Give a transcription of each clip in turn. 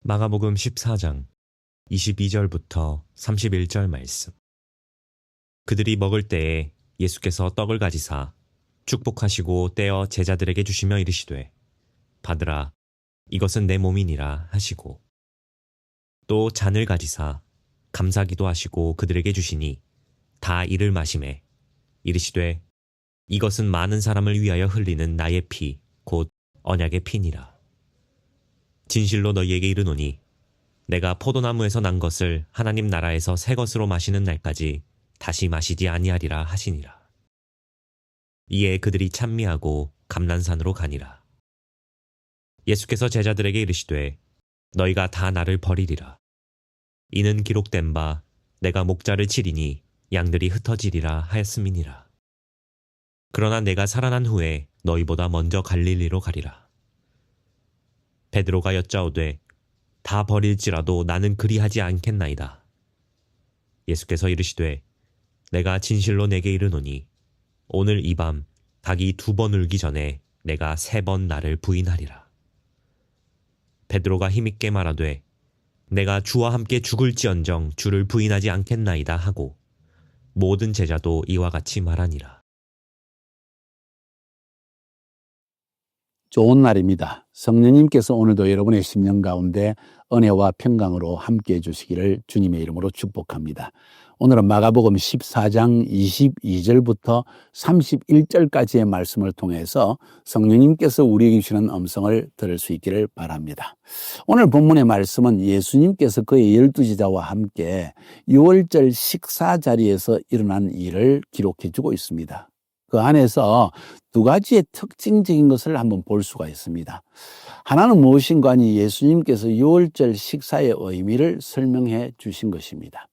마가복음 14장 22절부터 31절 말씀. 그들이 먹을 때에 예수께서 떡을 가지사 축복하시고 떼어 제자들에게 주시며 이르시되 받으라 이것은 내 몸이니라 하시고 또 잔을 가지사 감사기도 하시고 그들에게 주시니 다 이를 마시매 이르시되 이것은 많은 사람을 위하여 흘리는 나의 피 곧 언약의 피니라. 진실로 너희에게 이르노니 내가 포도나무에서 난 것을 하나님 나라에서 새 것으로 마시는 날까지 다시 마시지 아니하리라 하시니라. 이에 그들이 찬미하고 감난산으로 가니라. 예수께서 제자들에게 이르시되 너희가 다 나를 버리리라. 이는 기록된 바 내가 목자를 치리니 양들이 흩어지리라 하였음이니라. 그러나 내가 살아난 후에 너희보다 먼저 갈릴리로 가리라. 베드로가 여짜오되 다 버릴지라도 나는 그리하지 않겠나이다. 예수께서 이르시되 내가 진실로 내게 이르노니 오늘 이 밤 닭이 2번 울기 전에 내가 3번 나를 부인하리라. 베드로가 힘있게 말하되 내가 주와 함께 죽을지언정 주를 부인하지 않겠나이다 하고 모든 제자도 이와 같이 말하니라. 좋은 날입니다. 성령님께서 오늘도 여러분의 심령 가운데 은혜와 평강으로 함께해 주시기를 주님의 이름으로 축복합니다. 오늘은 마가복음 14장 22절부터 31절까지의 말씀을 통해서 성령님께서 우리에게 주시는 음성을 들을 수 있기를 바랍니다. 오늘 본문의 말씀은 예수님께서 그의 12제자와 함께 유월절 식사 자리에서 일어난 일을 기록해 주고 있습니다. 그 안에서 2가지의 특징적인 것을 한번 볼 수가 있습니다. 하나는 무엇인가 하니 예수님께서 유월절 식사의 의미를 설명해 주신 것입니다.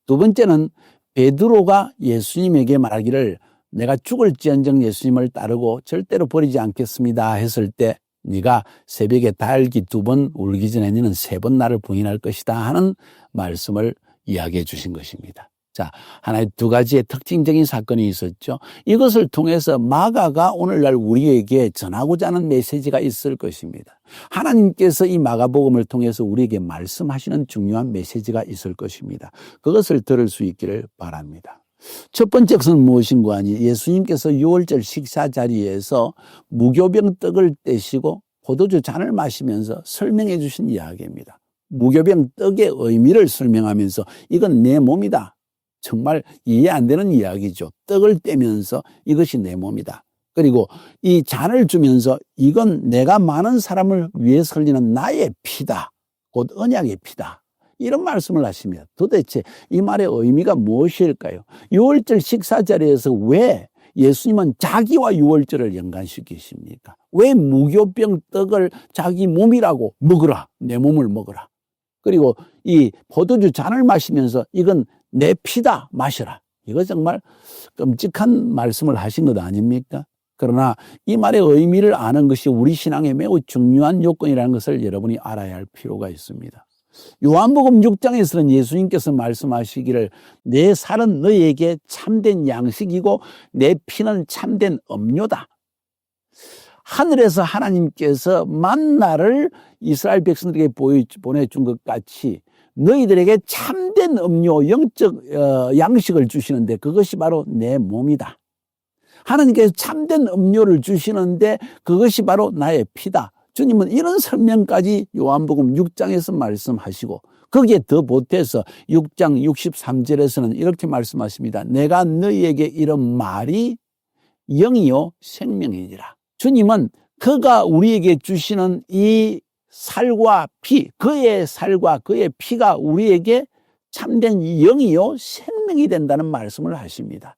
두 번째는 베드로가 예수님에게 말하기를 내가 죽을지언정 예수님을 따르고 절대로 버리지 않겠습니다 했을 때 네가 새벽에 닭이 2번 울기 전에 너는 3번 나를 부인할 것이다 하는 말씀을 이야기해 주신 것입니다. 자, 하나의 2가지의 특징적인 사건이 있었죠. 이것을 통해서 마가가 오늘날 우리에게 전하고자 하는 메시지가 있을 것입니다. 하나님께서 이 마가복음을 통해서 우리에게 말씀하시는 중요한 메시지가 있을 것입니다. 그것을 들을 수 있기를 바랍니다. 첫 번째 것은 무엇인가 하니 예수님께서 유월절 식사 자리에서 무교병 떡을 떼시고 포도주 잔을 마시면서 설명해 주신 이야기입니다. 무교병 떡의 의미를 설명하면서 이건 내 몸이다. 정말 이해 안 되는 이야기죠. 떡을 떼면서 이것이 내 몸이다. 그리고 이 잔을 주면서 이건 내가 많은 사람을 위해서 흘리는 나의 피다. 곧 언약의 피다. 이런 말씀을 하십니다. 도대체 이 말의 의미가 무엇일까요? 유월절 식사 자리에서 왜 예수님은 자기와 유월절을 연관시키십니까? 왜 무교병 떡을 자기 몸이라고 먹으라. 내 몸을 먹으라. 그리고 이 포도주 잔을 마시면서 이건 내 피다 마셔라. 이거 정말 끔찍한 말씀을 하신 것 아닙니까? 그러나 이 말의 의미를 아는 것이 우리 신앙에 매우 중요한 요건이라는 것을 여러분이 알아야 할 필요가 있습니다. 요한복음 6장에서는 예수님께서 말씀하시기를 내 살은 너희에게 참된 양식이고 내 피는 참된 음료다. 하늘에서 하나님께서 만나를 이스라엘 백성들에게 보내준 것 같이 너희들에게 참된 음료, 영적 양식을 주시는데 그것이 바로 내 몸이다. 하나님께서 참된 음료를 주시는데 그것이 바로 나의 피다. 주님은 이런 설명까지 요한복음 6장에서 말씀하시고 거기에 더 보태서 6장 63절에서는 이렇게 말씀하십니다. 내가 너희에게 이런 말이 영이요 생명이니라. 주님은 그가 우리에게 주시는 이 살과 피, 그의 살과 그의 피가 우리에게 참된 영이요 생명이 된다는 말씀을 하십니다.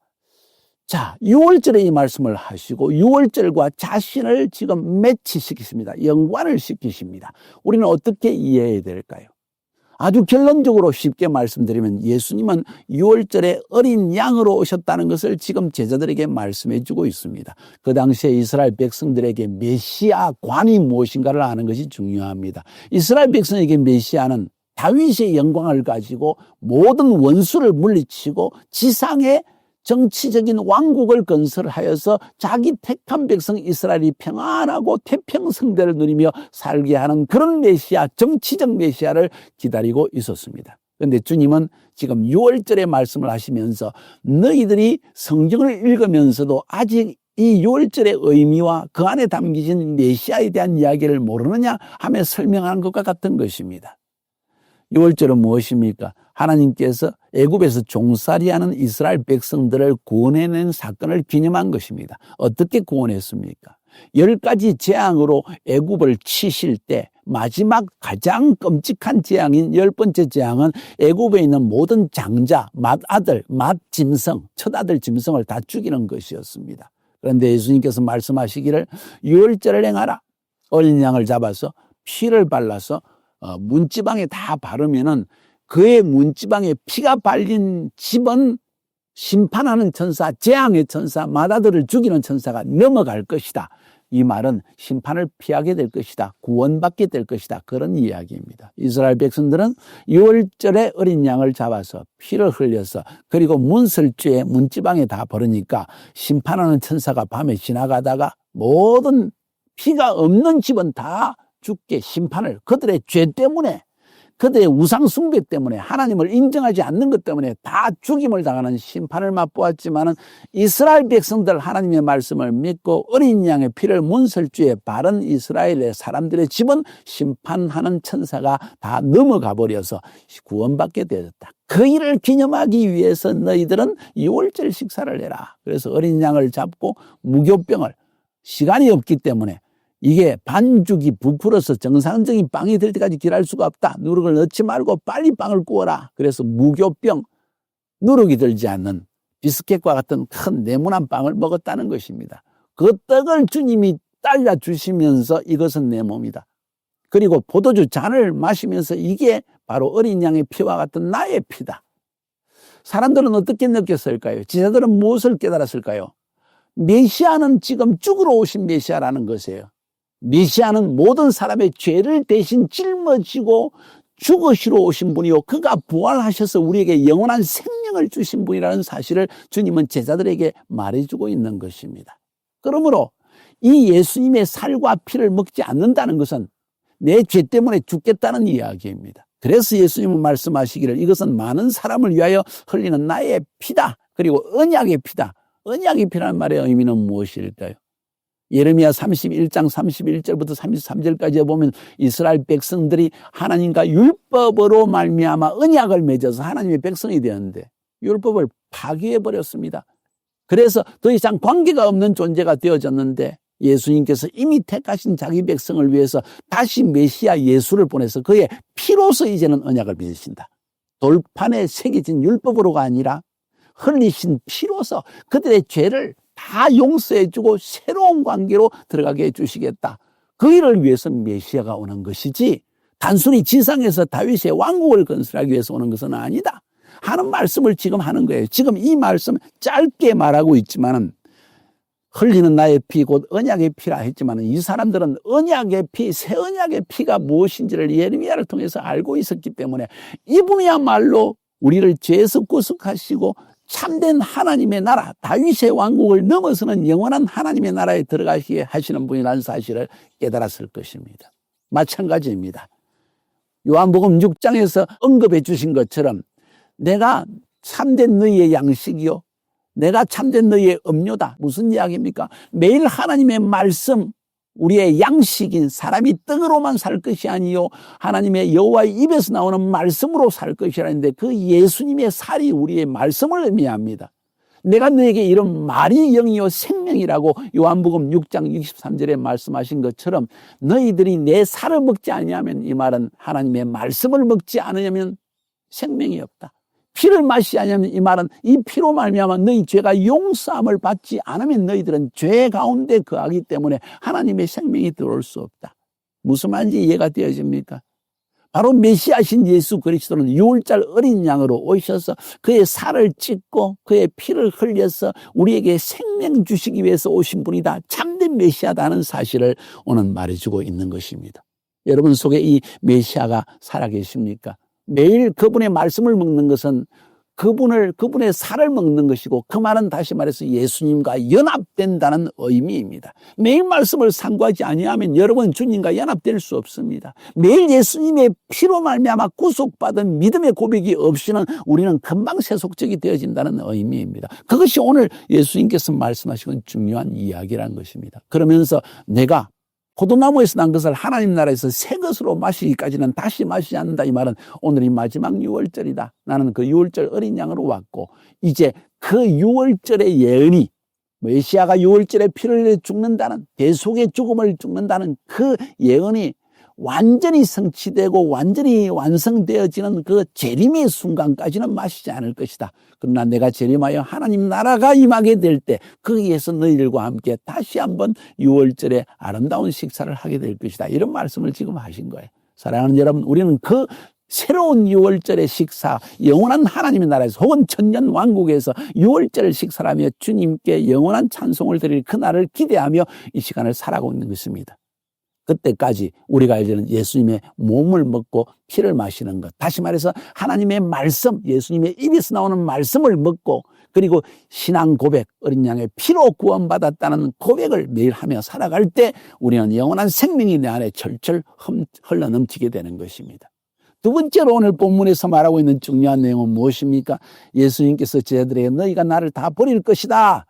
자, 유월절에 이 말씀을 하시고 유월절과 자신을 지금 매치시키십니다. 연관을 시키십니다. 우리는 어떻게 이해해야 될까요? 아주 결론적으로 쉽게 말씀드리면 예수님은 유월절에 어린 양으로 오셨다는 것을 지금 제자들에게 말씀해 주고 있습니다. 그 당시에 이스라엘 백성들에게 메시아 관이 무엇인가를 아는 것이 중요합니다. 이스라엘 백성에게 메시아는 다윗의 영광을 가지고 모든 원수를 물리치고 지상에 정치적인 왕국을 건설하여서 자기 택한 백성 이스라엘이 평안하고 태평성대를 누리며 살게 하는 그런 메시아, 정치적 메시아를 기다리고 있었습니다. 그런데 주님은 지금 6월절의 말씀을 하시면서 너희들이 성경을 읽으면서도 아직 이 6월절의 의미와 그 안에 담기신 메시아에 대한 이야기를 모르느냐 하며 설명하는 것과 같은 것입니다. 6월절은 무엇입니까? 하나님께서 애굽에서 종살이하는 이스라엘 백성들을 구원해낸 사건을 기념한 것입니다. 어떻게 구원했습니까? 10가지 재앙으로 애굽을 치실 때 마지막 가장 끔찍한 재앙인 10번째 재앙은 애굽에 있는 모든 장자, 맏아들, 맏짐승, 첫아들 짐승을 다 죽이는 것이었습니다. 그런데 예수님께서 말씀하시기를 6월절을 행하라. 어린 양을 잡아서 피를 발라서 문지방에 다 바르면은 그의 문지방에 피가 발린 집은 심판하는 천사, 재앙의 천사, 맏아들을 죽이는 천사가 넘어갈 것이다. 이 말은 심판을 피하게 될 것이다. 구원받게 될 것이다. 그런 이야기입니다. 이스라엘 백성들은 6월절에 어린 양을 잡아서 피를 흘려서 그리고 문설주에 문지방에 다 버리니까 심판하는 천사가 밤에 지나가다가 모든 피가 없는 집은 다 죽게 심판을 그들의 죄 때문에 그들의 우상 숭배 때문에 하나님을 인정하지 않는 것 때문에 다 죽임을 당하는 심판을 맛보았지만은 이스라엘 백성들 하나님의 말씀을 믿고 어린 양의 피를 문설주에 바른 이스라엘의 사람들의 집은 심판하는 천사가 다 넘어가 버려서 구원받게 되었다. 그 일을 기념하기 위해서 너희들은 6월절 식사를 해라. 그래서 어린 양을 잡고 무교병을 시간이 없기 때문에 이게 반죽이 부풀어서 정상적인 빵이 될 때까지 기다릴 수가 없다. 누룩을 넣지 말고 빨리 빵을 구워라. 그래서 무교병, 누룩이 들지 않는 비스켓과 같은 큰 네모난 빵을 먹었다는 것입니다. 그 떡을 주님이 딸라주시면서 이것은 내 몸이다. 그리고 포도주 잔을 마시면서 이게 바로 어린 양의 피와 같은 나의 피다. 사람들은 어떻게 느꼈을까요? 지자들은 무엇을 깨달았을까요? 메시아는 지금 죽으러 오신 메시아라는 것이에요. 메시아는 모든 사람의 죄를 대신 짊어지고 죽으시러 오신 분이요 그가 부활하셔서 우리에게 영원한 생명을 주신 분이라는 사실을 주님은 제자들에게 말해주고 있는 것입니다. 그러므로 이 예수님의 살과 피를 먹지 않는다는 것은 내 죄 때문에 죽겠다는 이야기입니다. 그래서 예수님은 말씀하시기를 이것은 많은 사람을 위하여 흘리는 나의 피다. 그리고 언약의 피다. 언약의 피라는 말의 의미는 무엇일까요? 예레미야 31장 31절부터 33절까지 보면 이스라엘 백성들이 하나님과 율법으로 말미암아 언약을 맺어서 하나님의 백성이 되었는데 율법을 파괴해버렸습니다. 그래서 더 이상 관계가 없는 존재가 되어졌는데 예수님께서 이미 택하신 자기 백성을 위해서 다시 메시아 예수를 보내서 그의 피로서 이제는 언약을 맺으신다. 돌판에 새겨진 율법으로가 아니라 흘리신 피로서 그들의 죄를 다 용서해주고 새로운 관계로 들어가게 해주시겠다. 그 일을 위해서 메시아가 오는 것이지 단순히 지상에서 다윗의 왕국을 건설하기 위해서 오는 것은 아니다 하는 말씀을 지금 하는 거예요. 지금 이 말씀 짧게 말하고 있지만은 흘리는 나의 피 곧 언약의 피라 했지만은 이 사람들은 언약의 피, 새 언약의 피가 무엇인지를 예레미야를 통해서 알고 있었기 때문에 이분이야말로 우리를 죄에서 구속하시고 참된 하나님의 나라, 다윗의 왕국을 넘어서는 영원한 하나님의 나라에 들어가시게 하시는 분이라는 사실을 깨달았을 것입니다. 마찬가지입니다. 요한복음 6장에서 언급해 주신 것처럼 내가 참된 너희의 양식이요 내가 참된 너희의 음료다. 무슨 이야기입니까? 매일 하나님의 말씀, 우리의 양식인 사람이 떡으로만 살 것이 아니요 하나님의 여호와의 입에서 나오는 말씀으로 살 것이라는데 그 예수님의 살이 우리의 말씀을 의미합니다. 내가 너에게 이런 말이 영이요 생명이라고 요한복음 6장 63절에 말씀하신 것처럼 너희들이 내 살을 먹지 아니하면 이 말은 하나님의 말씀을 먹지 않으면 생명이 없다. 피를 마시지 않으면 이 말은 이 피로 말미암아 너희 죄가 용서함을 받지 않으면 너희들은 죄 가운데 거하기 때문에 하나님의 생명이 들어올 수 없다. 무슨 말인지 이해가 되어집니까? 바로 메시아신 예수 그리스도는 6월절 어린 양으로 오셔서 그의 살을 찢고 그의 피를 흘려서 우리에게 생명 주시기 위해서 오신 분이다. 참된 메시아다는 사실을 오늘 말해주고 있는 것입니다. 여러분 속에 이 메시아가 살아계십니까? 매일 그분의 말씀을 먹는 것은 그분의 살을 먹는 것이고 그 말은 다시 말해서 예수님과 연합된다는 의미입니다. 매일 말씀을 상고하지 아니하면 여러분 주님과 연합될 수 없습니다. 매일 예수님의 피로 말미암아 구속받은 믿음의 고백이 없이는 우리는 금방 세속적이 되어진다는 의미입니다. 그것이 오늘 예수님께서 말씀하시는 중요한 이야기라는 것입니다. 그러면서 내가 포도나무에서 난 것을 하나님 나라에서 새 것으로 마시기까지는 다시 마시지 않는다. 이 말은 오늘이 마지막 유월절이다. 나는 그 유월절 어린 양으로 왔고 이제 그 유월절의 예언이 메시아가 유월절에 피를 흘려 죽는다는 대속의 죽음을 죽는다는 그 예언이 완전히 성취되고 완전히 완성되어지는 그 재림의 순간까지는 마시지 않을 것이다. 그러나 내가 재림하여 하나님 나라가 임하게 될 때 거기에서 너희들과 함께 다시 한번 유월절에 아름다운 식사를 하게 될 것이다. 이런 말씀을 지금 하신 거예요. 사랑하는 여러분, 우리는 그 새로운 유월절의 식사, 영원한 하나님의 나라에서 혹은 천년 왕국에서 유월절 식사를 하며 주님께 영원한 찬송을 드릴 그날을 기대하며 이 시간을 살아가고 있는 것입니다. 그때까지 우리가 이제는 예수님의 몸을 먹고 피를 마시는 것. 다시 말해서 하나님의 말씀, 예수님의 입에서 나오는 말씀을 먹고 그리고 신앙 고백, 어린 양의 피로 구원받았다는 고백을 매일 하며 살아갈 때 우리는 영원한 생명이 내 안에 철철 흘러넘치게 되는 것입니다. 두 번째로 오늘 본문에서 말하고 있는 중요한 내용은 무엇입니까? 예수님께서 제자들에게 너희가 나를 다 버릴 것이다.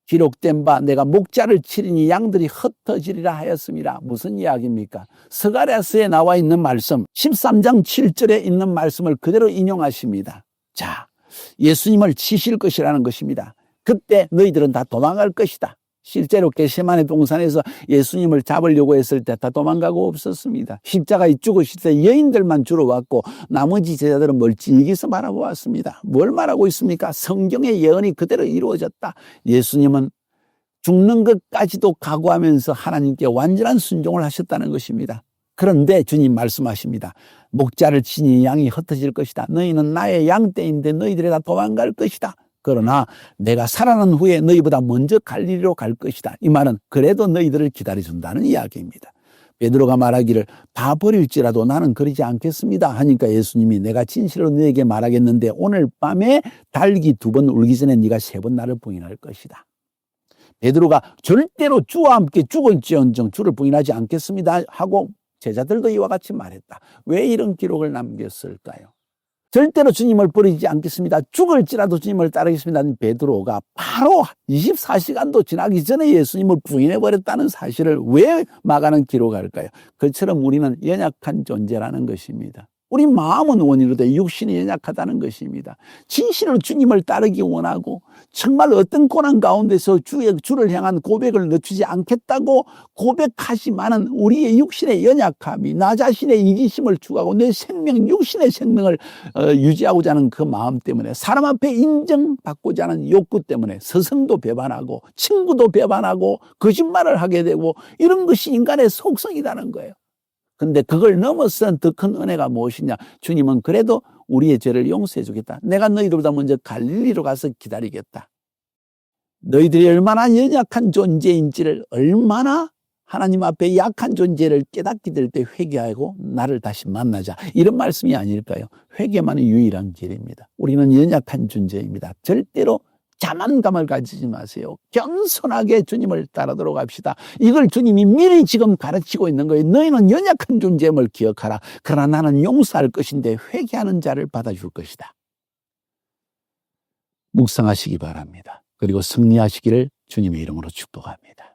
기록된 바 내가 목자를 치리니 양들이 흩어지리라 하였습니다. 무슨 이야기입니까? 스가랴서에 나와 있는 말씀 13장 7절에 있는 말씀을 그대로 인용하십니다. 자, 예수님을 치실 것이라는 것입니다. 그때 너희들은 다 도망갈 것이다. 실제로 겟세마네 동산에서 예수님을 잡으려고 했을 때 다 도망가고 없었습니다. 십자가에 죽으실 때 여인들만 주로 왔고 나머지 제자들은 멀찍이서 바라보았습니다. 뭘 말하고 있습니까? 성경의 예언이 그대로 이루어졌다. 예수님은 죽는 것까지도 각오하면서 하나님께 완전한 순종을 하셨다는 것입니다. 그런데 주님 말씀하십니다. 목자를 치니 양이 흩어질 것이다. 너희는 나의 양떼인데 너희들이 다 도망갈 것이다. 그러나 내가 살아난 후에 너희보다 먼저 갈릴리로 갈 것이다. 이 말은 그래도 너희들을 기다려준다는 이야기입니다. 베드로가 말하기를 다 버릴지라도 나는 그러지 않겠습니다 하니까 예수님이 내가 진실로 너에게 말하겠는데 오늘 밤에 닭이 2번 울기 전에 네가 3번 나를 부인할 것이다. 베드로가 절대로 주와 함께 죽을지언정 주를 부인하지 않겠습니다 하고 제자들도 이와 같이 말했다. 왜 이런 기록을 남겼을까요? 절대로 주님을 버리지 않겠습니다. 죽을지라도 주님을 따르겠습니다. 베드로가 바로 24시간도 지나기 전에 예수님을 부인해버렸다는 사실을 왜 마가는 기록할까요? 그처럼 우리는 연약한 존재라는 것입니다. 우리 마음은 원이로되 육신이 연약하다는 것입니다. 진실로 주님을 따르기 원하고 정말 어떤 고난 가운데서 주를 향한 고백을 늦추지 않겠다고 고백하지만은 우리의 육신의 연약함이 나 자신의 이기심을 추구하고 내 생명, 육신의 생명을 유지하고자 하는 그 마음 때문에 사람 앞에 인정받고자 하는 욕구 때문에 스승도 배반하고 친구도 배반하고 거짓말을 하게 되고 이런 것이 인간의 속성이라는 거예요. 근데 그걸 넘어선 더 큰 은혜가 무엇이냐? 주님은 그래도 우리의 죄를 용서해 주겠다. 내가 너희들보다 먼저 갈릴리로 가서 기다리겠다. 너희들이 얼마나 연약한 존재인지를 얼마나 하나님 앞에 약한 존재를 깨닫게 될 때 회개하고 나를 다시 만나자. 이런 말씀이 아닐까요? 회개만이 유일한 길입니다. 우리는 연약한 존재입니다. 절대로 자만감을 가지지 마세요. 겸손하게 주님을 따르도록 합시다. 이걸 주님이 미리 지금 가르치고 있는 거예요. 너희는 연약한 존재임을 기억하라. 그러나 나는 용서할 것인데 회개하는 자를 받아줄 것이다. 묵상하시기 바랍니다. 그리고 승리하시기를 주님의 이름으로 축복합니다.